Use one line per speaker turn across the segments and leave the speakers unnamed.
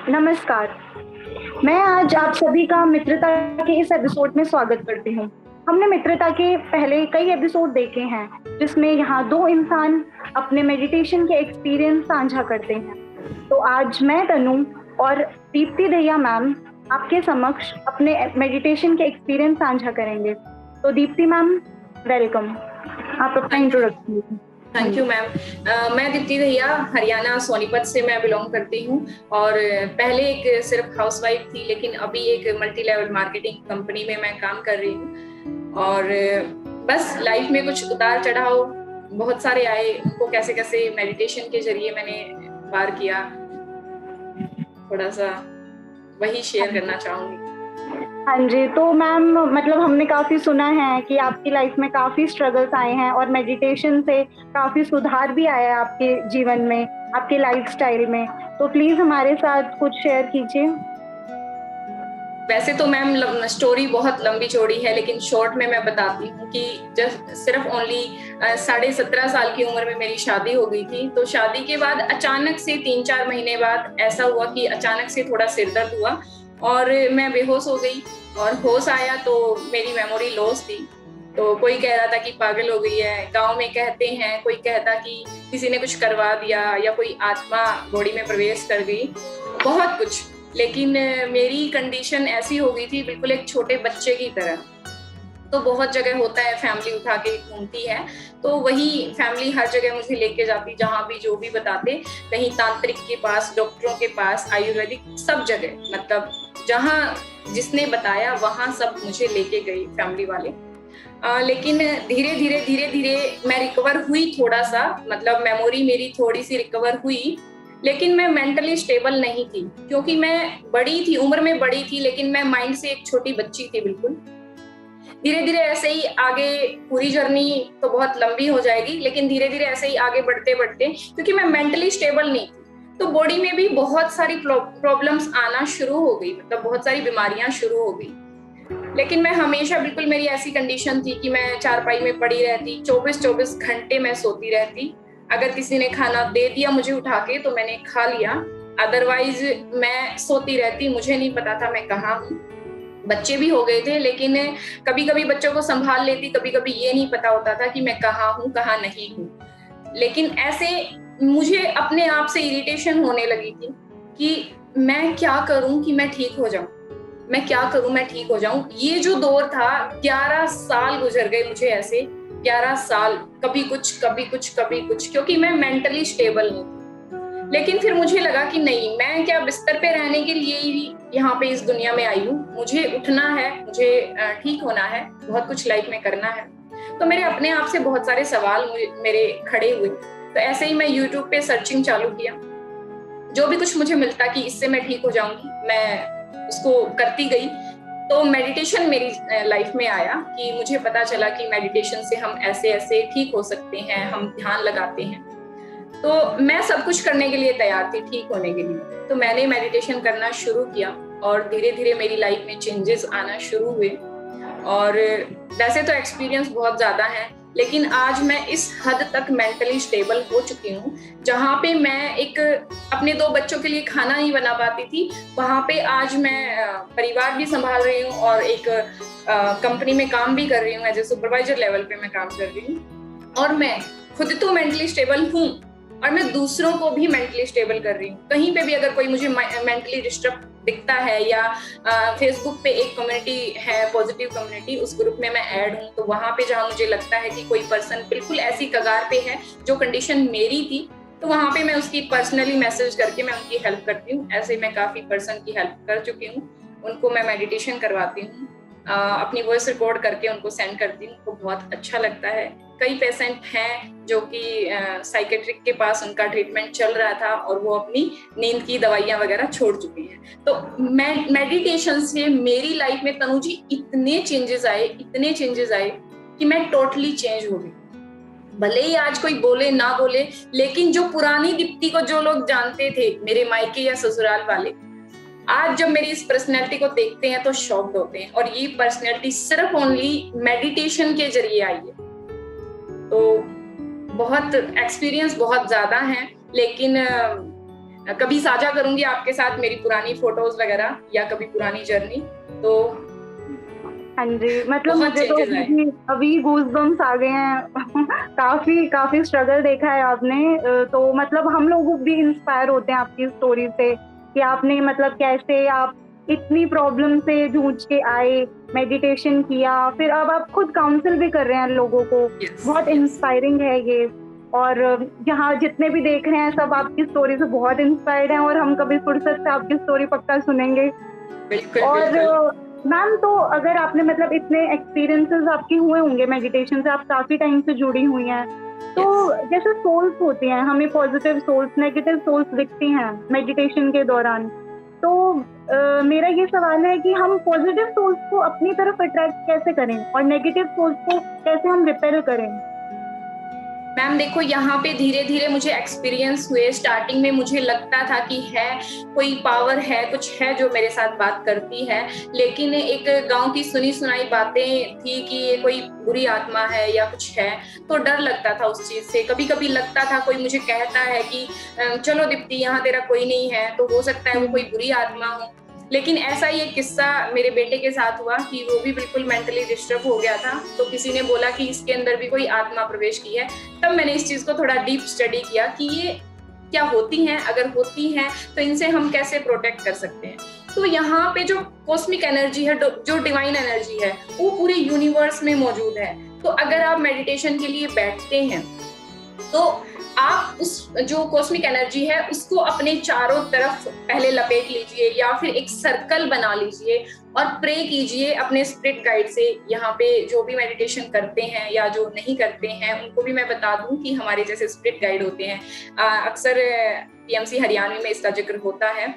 नमस्कार। मैं आज आप सभी का मित्रता के इस एपिसोड में स्वागत करती हूँ। हमने मित्रता के पहले कई एपिसोड देखे हैं, जिसमें यहाँ 2 इंसान अपने मेडिटेशन के एक्सपीरियंस साझा करते हैं। तो आज मैं तनु और दीप्ति दहिया मैम आपके समक्ष अपने मेडिटेशन के एक्सपीरियंस साझा करेंगे। तो दीप्ति मैम, वेलकम। आप अपना इंट्रोडक्शन दीजिए।
Thank you ma'am. मैं दीप्ति दहिया, हरियाणा सोनीपत से मैं बिलोंग करती हूँ और पहले एक सिर्फ हाउसवाइफ थी, लेकिन अभी एक मल्टी लेवल मार्केटिंग कंपनी में मैं काम कर रही हूँ। और बस लाइफ में कुछ उतार चढ़ाव बहुत सारे आए, उनको कैसे कैसे मेडिटेशन के जरिए मैंने पार किया, थोड़ा सा वही शेयर करना चाहूंगी।
हाँ जी, तो मैम मतलब हमने काफ़ी सुना है कि आपकी लाइफ में काफ़ी स्ट्रगल्स आए हैं और मेडिटेशन से काफ़ी सुधार भी आया है आपके जीवन में, आपके लाइफस्टाइल में। तो प्लीज़ हमारे साथ कुछ शेयर कीजिए।
वैसे तो मैम स्टोरी बहुत लंबी चौड़ी है, लेकिन शॉर्ट में मैं बताती हूँ कि जब सिर्फ ओनली 17.5 साल की उम्र में मेरी शादी हो गई थी। तो शादी के बाद अचानक से 3-4 महीने बाद ऐसा हुआ कि अचानक से थोड़ा सिर दर्द हुआ और मैं बेहोश हो गई। और होश आया तो मेरी मेमोरी लॉस थी। तो कोई कह रहा था कि पागल हो गई है, गांव में कहते हैं, कोई कहता कि किसी ने कुछ करवा दिया या कोई आत्मा बॉडी में प्रवेश कर गई, बहुत कुछ। लेकिन मेरी कंडीशन ऐसी हो गई थी, बिल्कुल एक छोटे बच्चे की तरह। तो बहुत जगह होता है, फैमिली उठा के घूमती है, तो वही फैमिली हर जगह मुझे लेके जाती, जहाँ भी जो भी बताते, कहीं तांत्रिक के पास, डॉक्टरों के पास, आयुर्वेदिक, सब जगह, मतलब जहाँ जिसने बताया वहां सब मुझे लेके गई फैमिली वाले। लेकिन धीरे धीरे मैं रिकवर हुई थोड़ा सा, मतलब मेमोरी मेरी थोड़ी सी रिकवर हुई। लेकिन मैं मेंटली स्टेबल नहीं थी, क्योंकि मैं बड़ी थी, उम्र में बड़ी थी, लेकिन मैं माइंड से एक छोटी बच्ची थी बिल्कुल। धीरे धीरे ऐसे ही आगे, पूरी जर्नी तो बहुत लंबी हो जाएगी, लेकिन धीरे धीरे ऐसे ही आगे बढ़ते बढ़ते, क्योंकि मैं मेंटली स्टेबल नहीं थी, तो बॉडी में भी बहुत सारी प्रॉब्लम्स आना शुरू हो गई, मतलब बहुत सारी बीमारियां शुरू हो गई। लेकिन मैं हमेशा, बिल्कुल मेरी ऐसी कंडीशन थी कि मैं चारपाई में पड़ी रहती, 24 घंटे मैं सोती रहती। अगर किसी ने खाना दे दिया मुझे उठा के तो मैंने खा लिया, अदरवाइज मैं सोती रहती। मुझे नहीं पता था मैं कहाँ हूँ। बच्चे भी हो गए थे, लेकिन कभी कभी बच्चों को संभाल लेती, कभी कभी ये नहीं पता होता था कि मैं कहाँ हूँ कहाँ नहीं हूँ। लेकिन ऐसे मुझे अपने आप से इरिटेशन होने लगी थी कि मैं क्या करूं कि मैं ठीक हो जाऊं, मैं क्या करूं मैं ठीक हो जाऊं। ये जो दौर था, 11 साल गुजर गए मुझे ऐसे, 11 साल, कभी कुछ कभी कुछ कभी कुछ, क्योंकि मैं मेंटली स्टेबल नहीं थी। लेकिन फिर मुझे लगा कि नहीं, मैं क्या बिस्तर पे रहने के लिए ही यहाँ पे इस दुनिया में आई हूँ, मुझे उठना है, मुझे ठीक होना है, बहुत कुछ लाइफ में करना है। तो मेरे अपने आप से बहुत सारे सवाल मेरे खड़े हुए। तो ऐसे ही मैं यूट्यूब पे सर्चिंग चालू किया, जो भी कुछ मुझे मिलता कि इससे मैं ठीक हो जाऊंगी, मैं उसको करती गई। तो मेडिटेशन मेरी लाइफ में आया कि मुझे पता चला कि मेडिटेशन से हम ऐसे ऐसे ठीक हो सकते हैं, हम ध्यान लगाते हैं। तो मैं सब कुछ करने के लिए तैयार थी ठीक होने के लिए। तो मैंने मेडिटेशन करना शुरू किया और धीरे धीरे मेरी लाइफ में चेंजेस आना शुरू हुए। और वैसे तो एक्सपीरियंस बहुत ज्यादा है, लेकिन आज मैं इस हद तक मेंटली स्टेबल हो चुकी हूँ, जहाँ पे मैं एक अपने 2 बच्चों के लिए खाना नहीं बना पाती थी, वहाँ पे आज मैं परिवार भी संभाल रही हूँ और एक कंपनी में काम भी कर रही हूँ, एज ए सुपरवाइजर लेवल पे मैं काम कर रही हूँ। और मैं खुद तो मेंटली स्टेबल हूँ और मैं दूसरों को भी मेंटली स्टेबल कर रही हूँ। कहीं पे भी अगर कोई मुझे मेंटली डिस्टर्ब दिखता है, या फेसबुक पे एक कम्युनिटी है, पॉजिटिव कम्युनिटी, उस ग्रुप में मैं ऐड हूँ, तो वहां पे जहाँ मुझे लगता है कि कोई पर्सन बिल्कुल ऐसी कगार पे है जो कंडीशन मेरी थी, तो वहां पे मैं उसकी पर्सनली मैसेज करके मैं उनकी हेल्प करती हूँ। ऐसे मैं काफी पर्सन की हेल्प कर चुकी हूँ, उनको मैं मेडिटेशन करवाती हूँ, अपनी वॉइस रिकॉर्ड करके उनको सेंड करती हूँ, उनको बहुत अच्छा लगता है। कई पेशेंट हैं जो कि साइकेट्रिक के पास उनका ट्रीटमेंट चल रहा था और वो अपनी नींद की दवाइयां वगैरह छोड़ चुकी हैं। तो मेडिटेशन से मेरी लाइफ में तनु जी इतने चेंजेस आए कि मैं टोटली चेंज हो गई। भले ही आज कोई बोले ना बोले, लेकिन जो पुरानी दीप्ति को जो लोग जानते थे, मेरे मायके या ससुराल वाले, आज जब मेरी इस पर्सनैलिटी को देखते हैं तो शॉक्ड होते हैं। और ये पर्सनैलिटी सिर्फ ओनली मेडिटेशन के जरिए आई है। तो बहुत एक्सपीरियंस बहुत ज्यादा है, लेकिन कभी साझा करूंगी आपके साथ मेरी पुरानी फोटोज वगैरह या कभी पुरानी जर्नी। तो
हाँ जी, मतलब मुझे तो अभी गूज़बम्स आ गए हैं। काफी स्ट्रगल देखा है आपने, तो मतलब हम लोग भी इंस्पायर होते हैं आपकी स्टोरी से कि आपने मतलब कैसे आप इतनी प्रॉब्लम से जूझ के आए, मेडिटेशन किया, फिर अब आप खुद काउंसिल भी कर रहे हैं लोगों को। बहुत इंस्पायरिंग है ये। और यहाँ जितने भी देख रहे हैं सब आपकी स्टोरी से बहुत इंस्पायर्ड हैं, और हम कभी फुर्सत से आपकी स्टोरी पक्का सुनेंगे। और मैम, तो अगर आपने मतलब इतने एक्सपीरियंसेस आपके हुए होंगे मेडिटेशन से, आप काफी टाइम से जुड़ी हुई हैं, तो जैसे सोल्स होती हैं, हमें पॉजिटिव सोल्स, नेगेटिव सोल्स दिखती हैं मेडिटेशन के दौरान, तो मेरा ये सवाल है कि हम पॉजिटिव सोल्स को अपनी तरफ अट्रैक्ट कैसे करें और नेगेटिव सोल्स को कैसे हम रिपेल करें?
मैम देखो, यहाँ पे धीरे धीरे मुझे एक्सपीरियंस हुए। स्टार्टिंग में मुझे लगता था कि है कोई पावर है, कुछ है जो मेरे साथ बात करती है, लेकिन एक गांव की सुनी सुनाई बातें थी कि ये कोई बुरी आत्मा है या कुछ है, तो डर लगता था उस चीज से। कभी कभी लगता था कोई मुझे कहता है कि चलो दीप्ति, यहाँ तेरा कोई नहीं है, तो हो सकता है वो कोई बुरी आत्मा हो। लेकिन ऐसा ही एक किस्सा मेरे बेटे के साथ हुआ कि वो भी बिल्कुल मेंटली डिस्टर्ब हो गया था, तो किसी ने बोला कि इसके अंदर भी कोई आत्मा प्रवेश की है। तब मैंने इस चीज को थोड़ा डीप स्टडी किया कि ये क्या होती हैं, अगर होती हैं तो इनसे हम कैसे प्रोटेक्ट कर सकते हैं। तो यहाँ पे जो कॉस्मिक एनर्जी है, जो डिवाइन एनर्जी है, वो पूरे यूनिवर्स में मौजूद है। तो अगर आप मेडिटेशन के लिए बैठते हैं तो आप उस जो कॉस्मिक एनर्जी है उसको अपने चारों तरफ पहले लपेट लीजिए, या फिर एक सर्कल बना लीजिए और प्रे कीजिए अपने स्पिरिट गाइड से। यहाँ पे जो भी मेडिटेशन करते हैं या जो नहीं करते हैं उनको भी मैं बता दूं कि हमारे जैसे स्पिरिट गाइड होते हैं। अक्सर टीएमसी हरियाणवी में इसका जिक्र होता है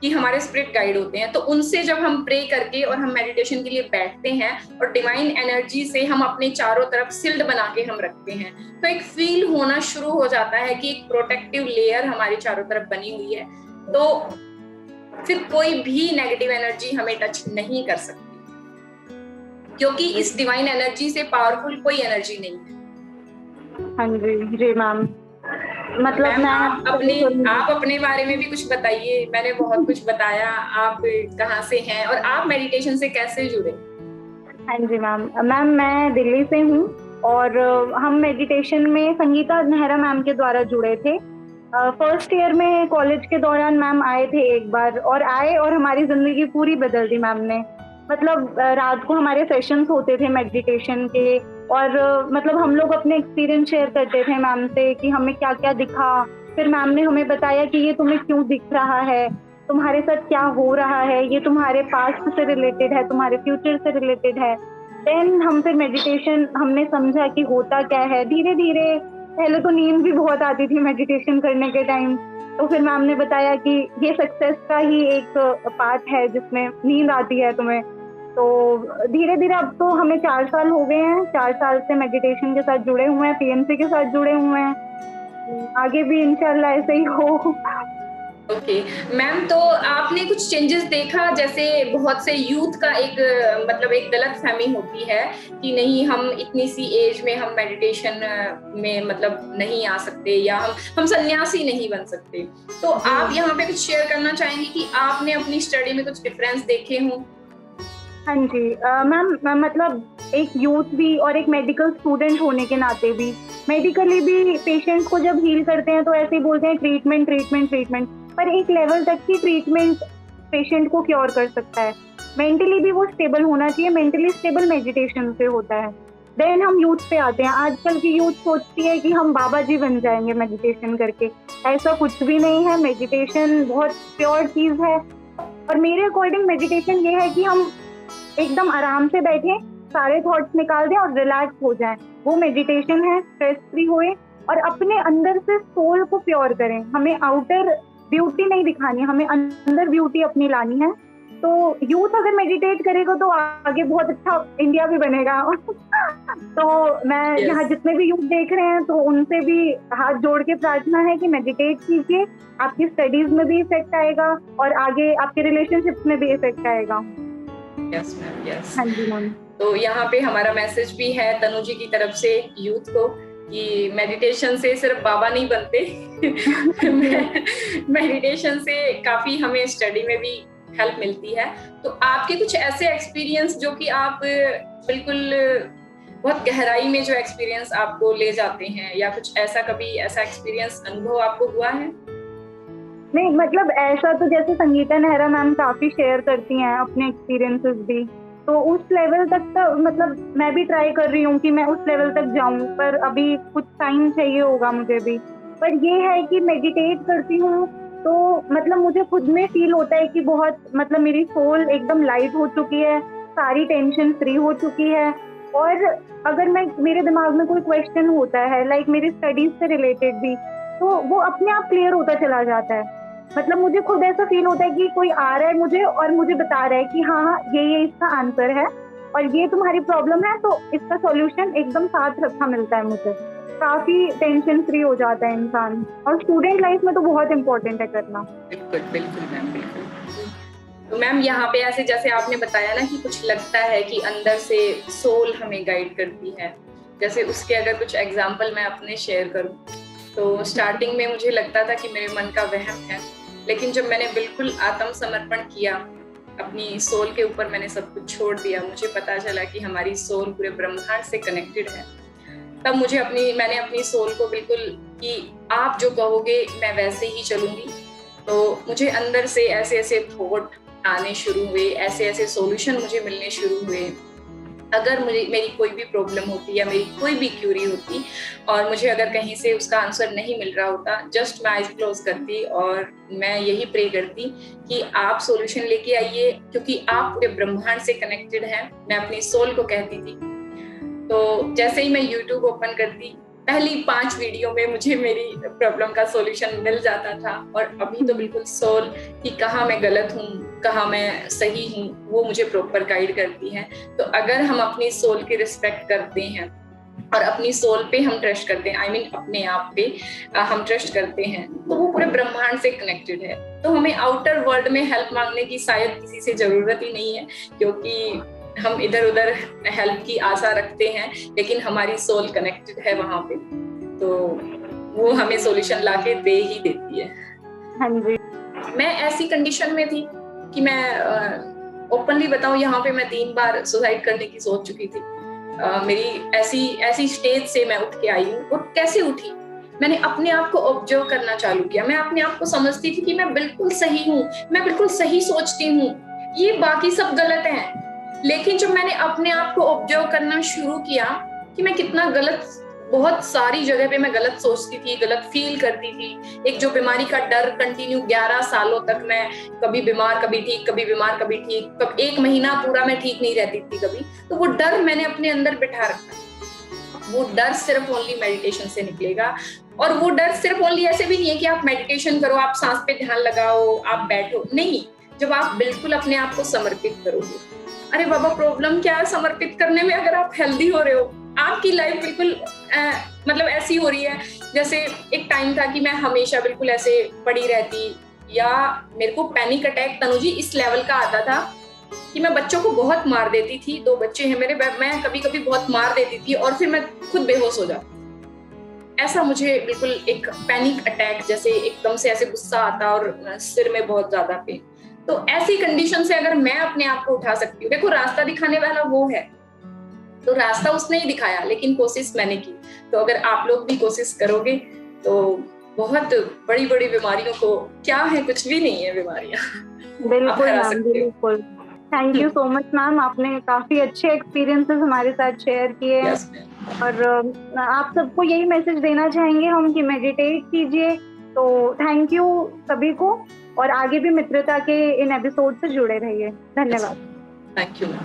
कि हमारे स्पिरिट गाइड होते हैं। तो उनसे जब हम प्रे करके और हम मेडिटेशन के लिए बैठते हैं और डिवाइन एनर्जी से हम अपने चारों तरफ सील्ड बना के हम रखते हैं, तो एक फील होना शुरू हो जाता है कि एक प्रोटेक्टिव लेयर हमारे चारों तरफ बनी हुई है, तो फिर कोई भी नेगेटिव एनर्जी हमें टच नहीं कर सकती, क्योंकि इस डिवाइन एनर्जी से पावरफुल कोई एनर्जी नहीं है।
हाँ जी मैम, मतलब
आप अपने बारे में भी कुछ बताइए। मैंने बहुत कुछ बताया, आप कहाँ से हैं और आप मेडिटेशन से कैसे जुड़े?
हाँ जी मैम, मैं दिल्ली से हूँ और हम मेडिटेशन में संगीता नेहरा मैम के द्वारा जुड़े थे। फर्स्ट ईयर में कॉलेज के दौरान मैम आए थे एक बार, और हमारी जिंदगी पूरी बदल दी मैम ने। मतलब रात को हमारे सेशंस होते थे मेडिटेशन के, और मतलब हम लोग अपने एक्सपीरियंस शेयर करते थे मैम से कि हमें क्या क्या दिखा। फिर मैम ने हमें बताया कि ये तुम्हें क्यों दिख रहा है, तुम्हारे साथ क्या हो रहा है, ये तुम्हारे पास्ट से रिलेटेड है, तुम्हारे फ्यूचर से रिलेटेड है। देन हम फिर मेडिटेशन हमने समझा कि होता क्या है। धीरे धीरे, पहले तो नींद भी बहुत आती थी मेडिटेशन करने के टाइम, तो फिर मैम ने बताया कि ये सक्सेस का ही एक पार्ट है जिसमें नींद आती है तुम्हें। तो धीरे धीरे अब तो हमें 4 साल हो गए हैं, 4 साल से मेडिटेशन के साथ जुड़े हुए हैं, पीएमसी के साथ जुड़े हुए हैं। आगे भी इंशाल्लाह ऐसे ही हो।
ओके मैम, तो आपने कुछ चेंजेस देखा? जैसे बहुत से यूथ का एक मतलब एक गलत फहमी होती है कि नहीं, हम इतनी सी एज में हम मेडिटेशन में मतलब नहीं आ सकते, या हम सन्यासी नहीं बन सकते। तो आप यहाँ पे कुछ शेयर करना चाहेंगे कि आपने अपनी स्टडी में कुछ डिफरेंस देखे हों?
हाँ जी मैम, मतलब एक यूथ भी और एक मेडिकल स्टूडेंट होने के नाते भी, मेडिकली भी पेशेंट्स को जब हील करते हैं तो ऐसे ही बोलते हैं ट्रीटमेंट ट्रीटमेंट ट्रीटमेंट, पर एक लेवल तक की ट्रीटमेंट पेशेंट को क्योर कर सकता है। मेंटली भी वो स्टेबल होना चाहिए, मेंटली स्टेबल मेडिटेशन से होता है। देन हम यूथ पे आते हैं। आजकल की यूथ सोचती है कि हम बाबा जी बन जाएंगे मेडिटेशन करके, ऐसा कुछ भी नहीं है। मेडिटेशन बहुत प्योर चीज है, और मेरे अकॉर्डिंग मेडिटेशन ये है कि हम एकदम आराम से बैठे, सारे थॉट्स निकाल दें और रिलैक्स हो जाएं। वो मेडिटेशन है, स्ट्रेस फ्री होए और अपने अंदर से सोल को प्योर करें। हमें आउटर ब्यूटी नहीं दिखानी, हमें अंदर ब्यूटी अपनी लानी है। तो यूथ अगर मेडिटेट करेगा तो आगे बहुत अच्छा इंडिया भी बनेगा। तो मैं यहाँ जितने भी यूथ देख रहे हैं तो उनसे भी हाथ जोड़ के प्रार्थना है कि मेडिटेट कीजिए, आपकी स्टडीज में भी इफेक्ट आएगा और आगे आपके रिलेशनशिप में भी इफेक्ट आएगा।
Yes ma'am, yes.
हाँ जी मैम।
तो यहाँ पे हमारा मैसेज भी है तनु जी की तरफ से यूथ को कि मेडिटेशन से सिर्फ बाबा नहीं बनते मेडिटेशन से काफी हमें स्टडी में भी हेल्प मिलती है। तो आपके कुछ ऐसे एक्सपीरियंस जो कि आप बिल्कुल बहुत गहराई में जो एक्सपीरियंस आपको ले जाते हैं, या कुछ ऐसा कभी ऐसा एक्सपीरियंस अनुभव आपको हुआ है?
नहीं, मतलब ऐसा तो जैसे संगीता नेहरा मैम काफी शेयर करती हैं अपने एक्सपीरियंसेस भी, तो उस लेवल तक तो मतलब मैं भी ट्राई कर रही हूँ कि मैं उस लेवल तक जाऊँ, पर अभी कुछ टाइम चाहिए होगा मुझे भी। पर ये है कि मेडिटेट करती हूँ तो मतलब मुझे खुद में फील होता है कि बहुत मतलब मेरी सोल एकदम लाइट हो चुकी है, सारी टेंशन फ्री हो चुकी है। और अगर मेरे दिमाग में कोई क्वेश्चन होता है लाइक मेरी स्टडीज से रिलेटेड भी, तो वो अपने आप क्लियर होता चला जाता है। मतलब मुझे खुद ऐसा फील होता है कि कोई आ रहा है मुझे और मुझे बता रहा है कि हाँ ये इसका आंसर है और ये तुम्हारी प्रॉब्लम है, तो इसका सॉल्यूशन एकदम साथ रखा मिलता है मुझे। काफी टेंशन फ्री हो जाता है इंसान, और स्टूडेंट लाइफ में तो बहुत इम्पोर्टेंट है करना।
बिल्कुल बिल्कुल मैम, बिल्कुल। तो मैम यहाँ पे ऐसे जैसे आपने बताया ना कि कुछ लगता है कि अंदर से सोल हमें गाइड करती है, जैसे उसके अगर कुछ एग्जाम्पल मैं अपने शेयर करूँ तो स्टार्टिंग में मुझे लगता था कि मेरे मन का वहम है, लेकिन जब मैंने बिल्कुल आत्मसमर्पण किया, अपनी सोल के ऊपर मैंने सब कुछ छोड़ दिया, मुझे पता चला कि हमारी सोल पूरे ब्रह्मांड से कनेक्टेड है। तब मैंने अपनी सोल को बिल्कुल कि आप जो कहोगे मैं वैसे ही चलूंगी। तो मुझे अंदर से ऐसे ऐसे थॉट आने शुरू हुए, ऐसे ऐसे सॉल्यूशन मुझे मिलने शुरू हुए। अगर मेरी कोई भी प्रॉब्लम होती या मेरी कोई भी क्यूरी होती और मुझे अगर कहीं से उसका आंसर नहीं मिल रहा होता, जस्ट मैं आइज क्लोज करती और मैं यही प्रे करती कि आप सॉल्यूशन लेके आइए, क्योंकि आप पूरे ब्रह्मांड से कनेक्टेड हैं। मैं अपनी सोल को कहती थी। तो जैसे ही मैं यूट्यूब ओपन करती, पहली 5 वीडियो में मुझे मेरी प्रॉब्लम का सॉल्यूशन मिल जाता था। और अभी तो बिल्कुल सोल कि कहाँ मैं गलत हूँ, कहाँ मैं सही हूँ, वो मुझे प्रॉपर गाइड करती है। तो अगर हम अपनी सोल की रिस्पेक्ट करते हैं और अपनी सोल पे हम ट्रस्ट करते हैं, I mean अपने आप पे हम ट्रस्ट करते हैं, तो वो पूरे ब्रह्मांड से कनेक्टेड है। तो हमें आउटर वर्ल्ड में हेल्प मांगने की शायद किसी से जरूरत ही नहीं है, क्योंकि हम इधर उधर हेल्प की आशा रखते हैं, लेकिन हमारी सोल कनेक्टेड है वहां पे, तो वो हमें सॉल्यूशन लाके दे ही देती है।
हाँ जी।
मैं ऐसी कंडीशन में थी कि मैं ओपनली बताऊं, यहाँ पे मैं 3 बार सुसाइड करने की सोच चुकी थी। मेरी ऐसी स्टेज से मैं उठ के आई हूँ। और कैसे उठी? मैंने अपने आप को ऑब्जर्व करना चालू किया। मैं अपने आप को समझती थी कि मैं बिल्कुल सही हूँ, मैं बिल्कुल सही सोचती हूँ, ये बाकी सब गलत है। लेकिन जब मैंने अपने आप को ऑब्जर्व करना शुरू किया कि मैं कितना गलत, बहुत सारी जगह पे मैं गलत सोचती थी, गलत फील करती थी। एक जो बीमारी का डर कंटिन्यू 11 सालों तक मैं कभी बीमार कभी ठीक, कभी बीमार कभी ठीक, कब 1 महीना पूरा मैं ठीक नहीं रहती थी कभी। तो वो डर मैंने अपने अंदर बिठा रखा। वो डर सिर्फ ओनली मेडिटेशन से निकलेगा। और वो डर सिर्फ ओनली ऐसे भी नहीं है कि आप मेडिटेशन करो, आप सांस पे ध्यान लगाओ, आप बैठो, नहीं। जब आप बिल्कुल अपने आप को समर्पित करोगे, अरे बाबा प्रॉब्लम क्या है समर्पित करने में, अगर आप हेल्दी हो रहे हो, आपकी लाइफ बिल्कुल मतलब ऐसी हो रही है। जैसे एक टाइम था कि मैं हमेशा बिल्कुल ऐसे पड़ी रहती, या मेरे को पैनिक अटैक तनुजी इस लेवल का आता था कि मैं बच्चों को बहुत मार देती थी। 2 बच्चे हैं मेरे, मैं कभी कभी बहुत मार देती थी और फिर मैं खुद बेहोश हो जाती। ऐसा मुझे बिल्कुल एक पैनिक अटैक जैसे एकदम से ऐसे गुस्सा आता और सिर में बहुत ज्यादा पेन। तो ऐसी कंडीशन से अगर मैं अपने आप को उठा सकती हूँ, देखो रास्ता दिखाने वाला वो है, तो रास्ता उसने ही दिखाया, लेकिन कोशिश मैंने की। तो अगर आप लोग भी कोशिश करोगे तो बहुत बड़ी बड़ी बीमारियों को, क्या है, कुछ भी नहीं है बीमारियां,
बिल्कुल मैम, बिल्कुल। Thank you so much ma'am, आपने काफी अच्छे एक्सपीरियंसेस हमारे साथ शेयर किए हैं। और आप सबको यही मैसेज देना चाहेंगे हम कि मेडिटेट कीजिए। तो थैंक यू सभी को, और आगे भी मित्रता के इन एपिसोड से जुड़े रहिए। धन्यवाद।
Thank you ma'am.